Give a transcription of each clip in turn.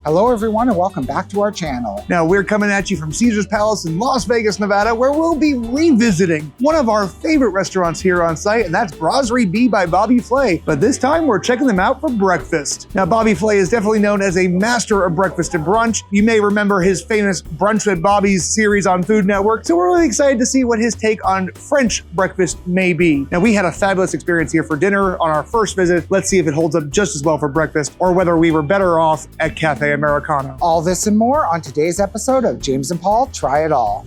Hello everyone and welcome back to our channel. Now we're coming at you from Caesar's Palace in Las Vegas, Nevada, where we'll be revisiting one of our favorite restaurants here on site, and that's Brasserie B by Bobby Flay. But this time we're checking them out for breakfast. Now Bobby Flay is definitely known as a master of breakfast and brunch. You may remember his famous Brunch with Bobby's series on Food Network, so we're really excited to see what his take on French breakfast may be. Now we had a fabulous experience here for dinner on our first visit. Let's see if it holds up just as well for breakfast, or whether we were better off at Cafe Americano. All this and more on today's episode of James and Paul Try It All.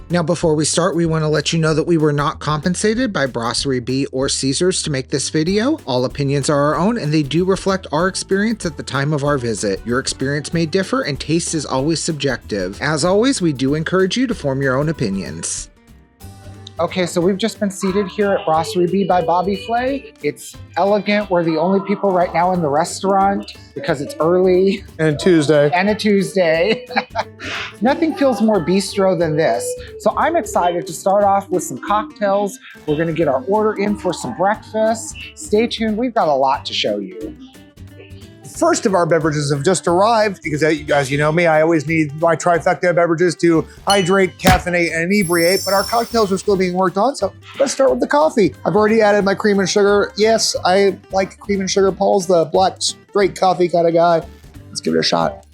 Now, before we start, we want to let you know that we were not compensated by Brasserie B or Caesars to make this video. All opinions are our own and they do reflect our experience at the time of our visit. Your experience may differ and taste is always subjective. As always, we do encourage you to form your own opinions. Okay, so we've just been seated here at Brasserie B by Bobby Flay. It's elegant. We're the only people right now in the restaurant because it's early. And Tuesday. And a Tuesday. Nothing feels more bistro than this. So I'm excited to start off with some cocktails. We're gonna get our order in for some breakfast. Stay tuned, we've got a lot to show you. First of our beverages have just arrived because, as you know me, I always need my trifecta of beverages to hydrate, caffeinate, and inebriate, but our cocktails are still being worked on, so let's start with the coffee. I've already added my cream and sugar. Yes, I like cream and sugar. Paul's the black straight coffee kind of guy. Let's give it a shot.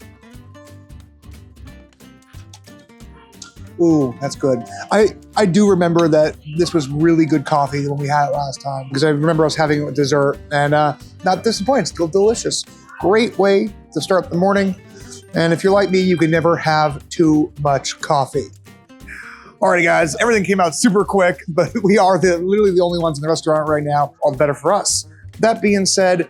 Ooh, that's good. I do remember that this was really good coffee when we had it last time, because I remember us having it with dessert, and not disappointed, still delicious. Great way to start the morning. And if you're like me, you can never have too much coffee. Alrighty guys, everything came out super quick, but we are literally the only ones in the restaurant right now. All the better for us. That being said,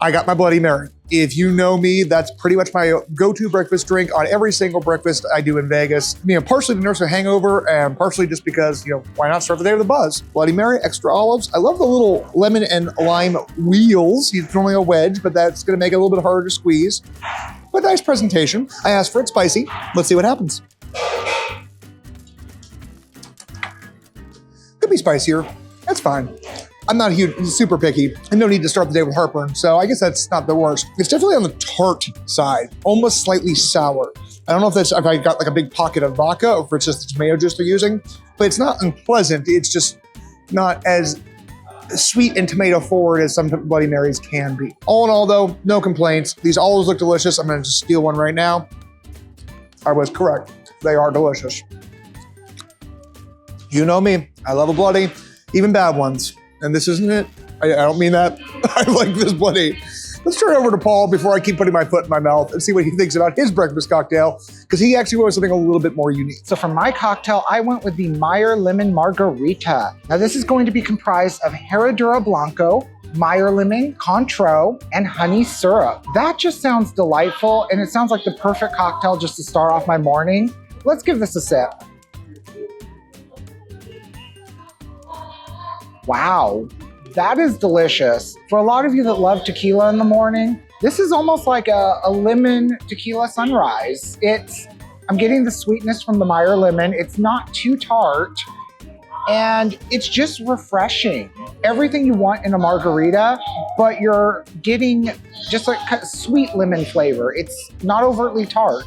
I got my Bloody Mary. If you know me, that's pretty much my go-to breakfast drink on every single breakfast I do in Vegas. You know, partially to nurse a hangover and partially just because, you know, why not start the day with a buzz? Bloody Mary, extra olives. I love the little lemon and lime wheels. It's only a wedge, but that's gonna make it a little bit harder to squeeze. But nice presentation. I asked for it spicy. Let's see what happens. Could be spicier. That's fine. I'm not super picky and no need to start the day with heartburn, so I guess that's not the worst. It's definitely on the tart side, almost slightly sour. I don't know if I got like a big pocket of vodka or if it's just the tomato juice they're using, but it's not unpleasant. It's just not as sweet and tomato forward as some Bloody Marys can be. All in all though, no complaints. These olives look delicious. I'm gonna just steal one right now. I was correct. They are delicious. You know me, I love a bloody, even bad ones. And this isn't it. I don't mean that. I like this bloody. Let's turn it over to Paul before I keep putting my foot in my mouth and see what he thinks about his breakfast cocktail, because he actually went with something a little bit more unique. So for my cocktail, I went with the Meyer Lemon Margarita. Now this is going to be comprised of Herradura Blanco, Meyer Lemon, Cointreau, and honey syrup. That just sounds delightful, and it sounds like the perfect cocktail just to start off my morning. Let's give this a sip. Wow, that is delicious. For a lot of you that love tequila in the morning, this is almost like a lemon tequila sunrise. I'm getting the sweetness from the Meyer Lemon. It's not too tart, and it's just refreshing. Everything you want in a margarita, but you're getting just like a sweet lemon flavor. It's not overtly tart.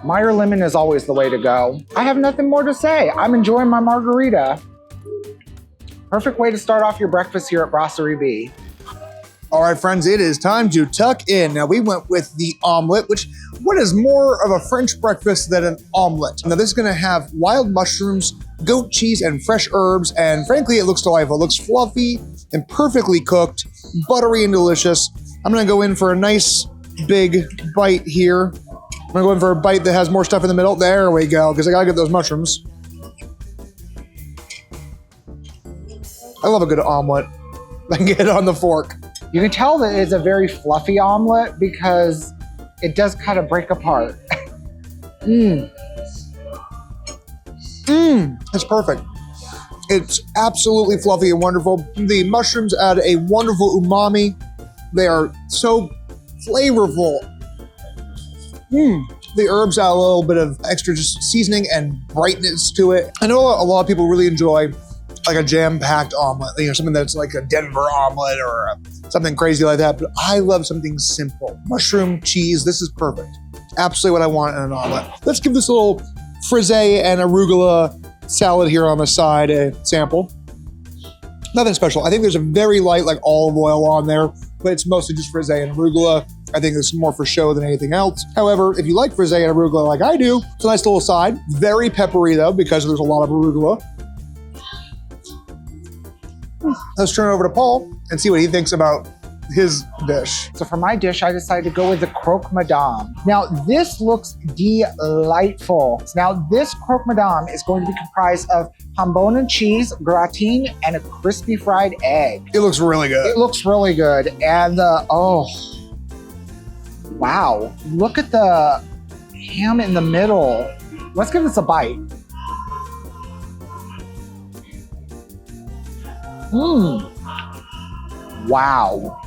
Meyer Lemon is always the way to go. I have nothing more to say. I'm enjoying my margarita. Perfect way to start off your breakfast here at Brasserie B. All right, friends, it is time to tuck in. Now, we went with the omelette, what is more of a French breakfast than an omelette? Now, this is gonna have wild mushrooms, goat cheese, and fresh herbs, and frankly, it looks delightful. It looks fluffy and perfectly cooked, buttery and delicious. I'm gonna go in for a nice big bite here. I'm gonna go in for a bite that has more stuff in the middle. There we go, because I gotta get those mushrooms. I love a good omelet. I can get it on the fork. You can tell that it's a very fluffy omelet because it does kind of break apart. It's perfect. It's absolutely fluffy and wonderful. The mushrooms add a wonderful umami. They are so flavorful. The herbs add a little bit of extra just seasoning and brightness to it. I know a lot of people really enjoy like a jam-packed omelet, you know, something that's like a Denver omelet or something crazy like that, but I love something simple. Mushroom, cheese, this is perfect. Absolutely what I want in an omelet. Let's give this a little frisee and arugula salad here on the side a sample. Nothing special. I think there's a very light like olive oil on there, but it's mostly just frisee and arugula. I think it's more for show than anything else. However, if you like frisee and arugula like I do, it's a nice little side. Very peppery though, because there's a lot of arugula. Let's turn it over to Paul and see what he thinks about his dish. So for my dish, I decided to go with the Croque Madame. Now, this looks delightful. Now, this Croque Madame is going to be comprised of jambon and cheese, gratin, and a crispy fried egg. It looks really good. It looks really good. And oh, wow. Look at the ham in the middle. Let's give this a bite. Wow.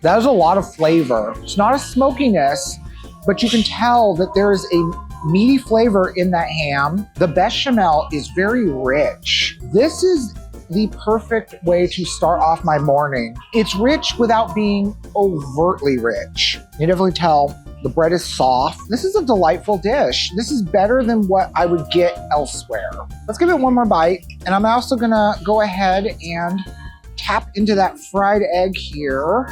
That is a lot of flavor. It's not a smokiness, but you can tell that there is a meaty flavor in that ham. The bechamel is very rich. This is the perfect way to start off my morning. It's rich without being overtly rich. You definitely tell the bread is soft. This is a delightful dish. This is better than what I would get elsewhere. Let's give it one more bite. And I'm also gonna go ahead and tap into that fried egg here.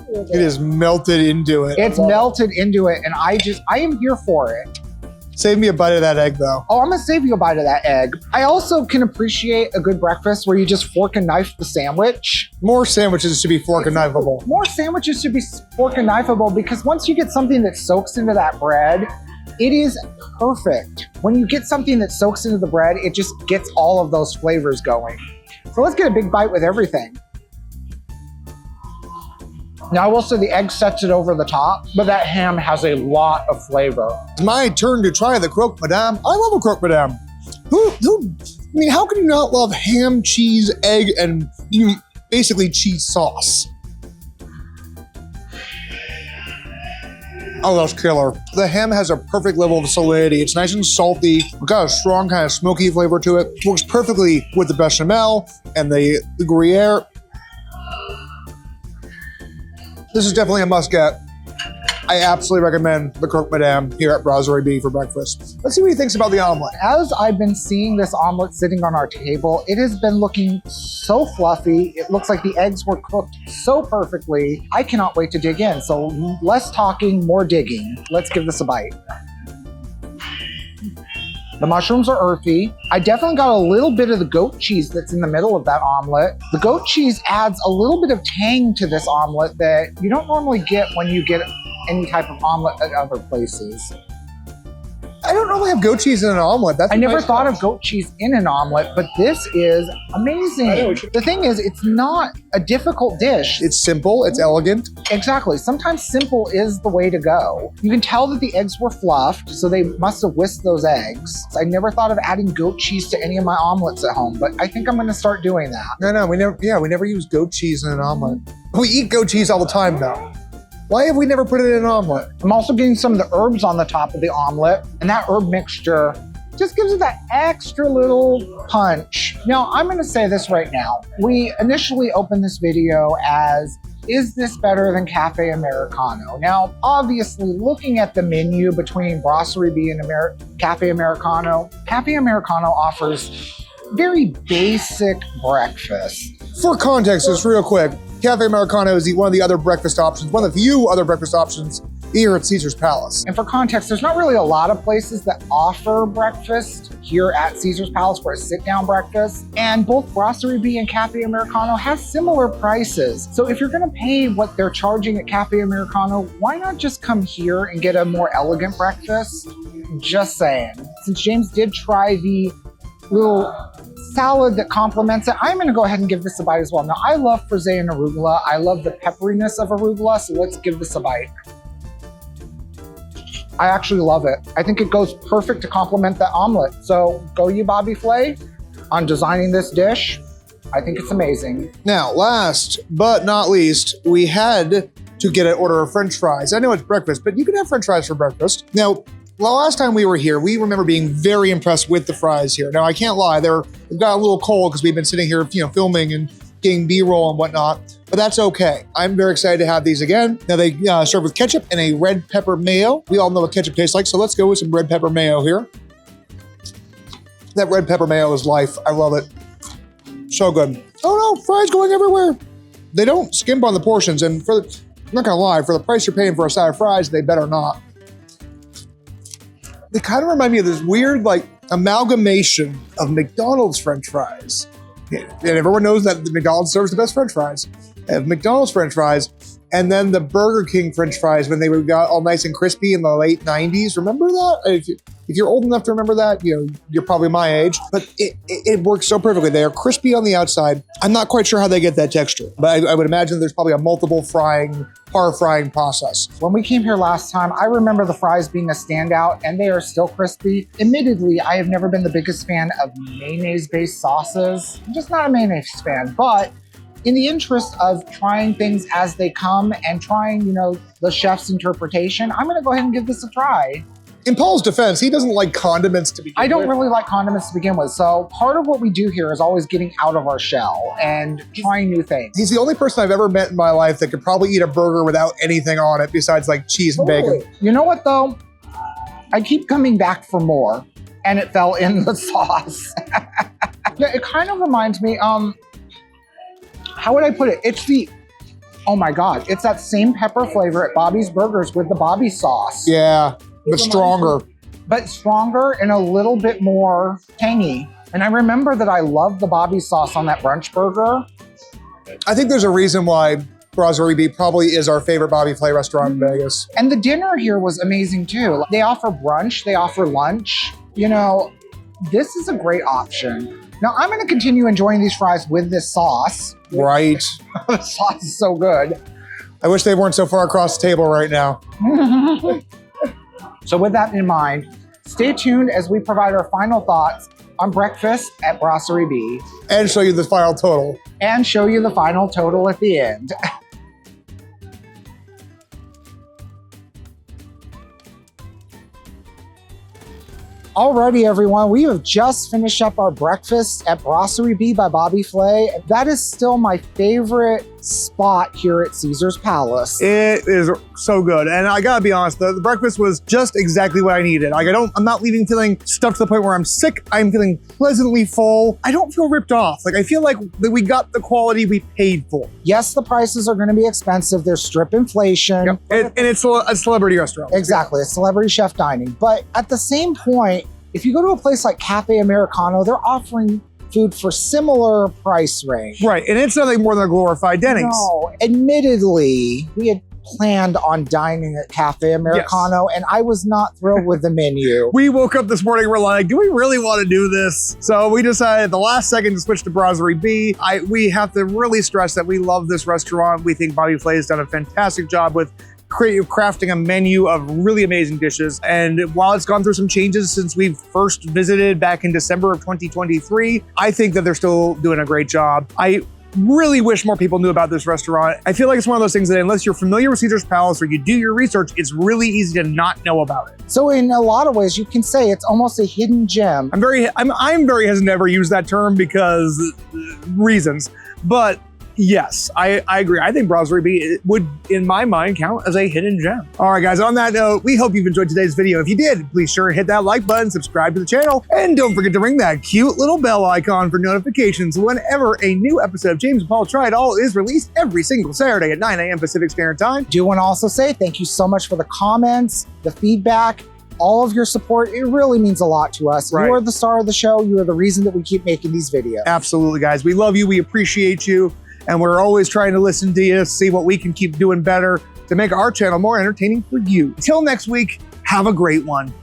It is melted into it. It's melted into it, and I am here for it. Save me a bite of that egg though. Oh, I'm gonna save you a bite of that egg. I also can appreciate a good breakfast where you just fork and knife the sandwich. More sandwiches should be fork and knifeable. More sandwiches should be fork and knifeable because once you get something that soaks into that bread, it is perfect. When you get something that soaks into the bread, it just gets all of those flavors going. So let's get a big bite with everything. Now I will say the egg sets it over the top, but that ham has a lot of flavor. It's my turn to try the Croque Madame. I love a Croque Madame. How can you not love ham, cheese, egg, and basically cheese sauce? Oh, that's killer. The ham has a perfect level of salinity. It's nice and salty. It's got a strong kind of smoky flavor to it. It works perfectly with the bechamel and the Gruyere. This is definitely a must-get. I absolutely recommend the Croque Madame here at Brasserie B for breakfast. Let's see what he thinks about the omelet. As I've been seeing this omelet sitting on our table, it has been looking so fluffy. It looks like the eggs were cooked so perfectly. I cannot wait to dig in. So less talking, more digging. Let's give this a bite. The mushrooms are earthy. I definitely got a little bit of the goat cheese that's in the middle of that omelet. The goat cheese adds a little bit of tang to this omelet that you don't normally get when you get any type of omelet at other places. I don't normally have goat cheese in an omelet. I never thought of goat cheese in an omelet, but this is amazing. The thing is, it's not a difficult dish. It's simple, it's elegant. Exactly. Sometimes simple is the way to go. You can tell that the eggs were fluffed, so they must have whisked those eggs. I never thought of adding goat cheese to any of my omelets at home, but I think I'm gonna start doing that. No, we never use goat cheese in an omelet. We eat goat cheese all the time though. Why have we never put it in an omelet? I'm also getting some of the herbs on the top of the omelet, and that herb mixture just gives it that extra little punch. Now, I'm gonna say this right now. We initially opened this video as, is this better than Cafe Americano? Now, obviously, looking at the menu between Brasserie B and Cafe Americano offers very basic breakfast. For context, just real quick, Cafe Americano is one of the other breakfast options, one of the few other breakfast options here at Caesar's Palace. And for context, there's not really a lot of places that offer breakfast here at Caesar's Palace for a sit-down breakfast. And both Brasserie B and Cafe Americano have similar prices. So if you're gonna pay what they're charging at Cafe Americano, why not just come here and get a more elegant breakfast? Just saying. Since James did try the little salad that complements it, I'm gonna go ahead and give this a bite as well. Now, I love frisee and arugula. I love the pepperiness of arugula, so let's give this a bite. I actually love it. I think it goes perfect to complement that omelet. So go you, Bobby Flay, on designing this dish. I think it's amazing. Now, last but not least, we had to get an order of French fries. I know it's breakfast, but you can have French fries for breakfast. Now, the last time we were here, we remember being very impressed with the fries here. Now, I can't lie, they've got a little cold because we've been sitting here, filming and getting B-roll and whatnot, but that's okay. I'm very excited to have these again. Now, they serve with ketchup and a red pepper mayo. We all know what ketchup tastes like, so let's go with some red pepper mayo here. That red pepper mayo is life. I love it. So good. Oh no, fries going everywhere. They don't skimp on the portions, and I'm not gonna lie, for the price you're paying for a side of fries, they better not. They kind of remind me of this weird, amalgamation of McDonald's French fries. And everyone knows that McDonald's serves the best French fries. They have McDonald's French fries, and then the Burger King French fries when they got all nice and crispy in the late 90s. Remember that? If you're old enough to remember that, you're probably my age. But it works so perfectly. They are crispy on the outside. I'm not quite sure how they get that texture, but I would imagine there's probably a multiple par frying process. When we came here last time, I remember the fries being a standout, and they are still crispy. Admittedly, I have never been the biggest fan of mayonnaise-based sauces. I'm just not a mayonnaise fan, but in the interest of trying things as they come and trying, the chef's interpretation, I'm gonna go ahead and give this a try. In Paul's defense, he doesn't like condiments to begin with. I don't really like condiments to begin with, so part of what we do here is always getting out of our shell and trying new things. He's the only person I've ever met in my life that could probably eat a burger without anything on it besides cheese and bacon. You know what though? I keep coming back for more, and it fell in the sauce. Yeah, it kind of reminds me, how would I put it? Oh my God, it's that same pepper flavor at Bobby's Burgers with the Bobby sauce. Yeah, but stronger. But stronger and a little bit more tangy. And I remember that I loved the Bobby sauce on that brunch burger. I think there's a reason why Brasserie B probably is our favorite Bobby Flay restaurant in Vegas. And the dinner here was amazing too. They offer brunch, they offer lunch. This is a great option. Now I'm gonna continue enjoying these fries with this sauce. Right. The sauce is so good. I wish they weren't so far across the table right now. So with that in mind, stay tuned as we provide our final thoughts on breakfast at Brasserie B. And show you the final total. And show you the final total at the end. Alrighty, everyone, we have just finished up our breakfast at Brasserie B by Bobby Flay. That is still my favorite spot here at Caesar's Palace. It is so good. And I gotta be honest, the breakfast was just exactly what I needed. I'm not leaving feeling stuffed to the point where I'm sick. I'm feeling pleasantly full. I don't feel ripped off. I feel like that we got the quality we paid for. Yes, the prices are gonna be expensive. There's strip inflation. Yep. And it's a celebrity restaurant. Exactly, it's celebrity chef dining. But at the same point, if you go to a place like Cafe Americano, they're offering food for similar price range. Right, and it's nothing more than a glorified Denny's. No, admittedly, we had planned on dining at Cafe Americano, and I was not thrilled with the menu. We woke up this morning, we're like, do we really want to do this? So we decided at the last second to switch to Brasserie B. We have to really stress that we love this restaurant. We think Bobby Flay has done a fantastic job with crafting a menu of really amazing dishes. And while it's gone through some changes since we first visited back in December of 2023, I think that they're still doing a great job. I really wish more people knew about this restaurant. I feel like it's one of those things that unless you're familiar with Caesar's Palace or you do your research, it's really easy to not know about it. So in a lot of ways, you can say it's almost a hidden gem. I'm very hesitant to ever use that term because reasons, but yes, I agree. I think Brasserie B would, in my mind, count as a hidden gem. All right, guys, on that note, we hope you've enjoyed today's video. If you did, please sure hit that like button, subscribe to the channel, and don't forget to ring that cute little bell icon for notifications whenever a new episode of James and Paul Try It All is released every single Saturday at 9 a.m. Pacific Standard Time. Do want to also say thank you so much for the comments, the feedback, all of your support. It really means a lot to us. Right. You are the star of the show. You are the reason that we keep making these videos. Absolutely, guys. We love you. We appreciate you. And we're always trying to listen to you, see what we can keep doing better to make our channel more entertaining for you. Until next week, have a great one.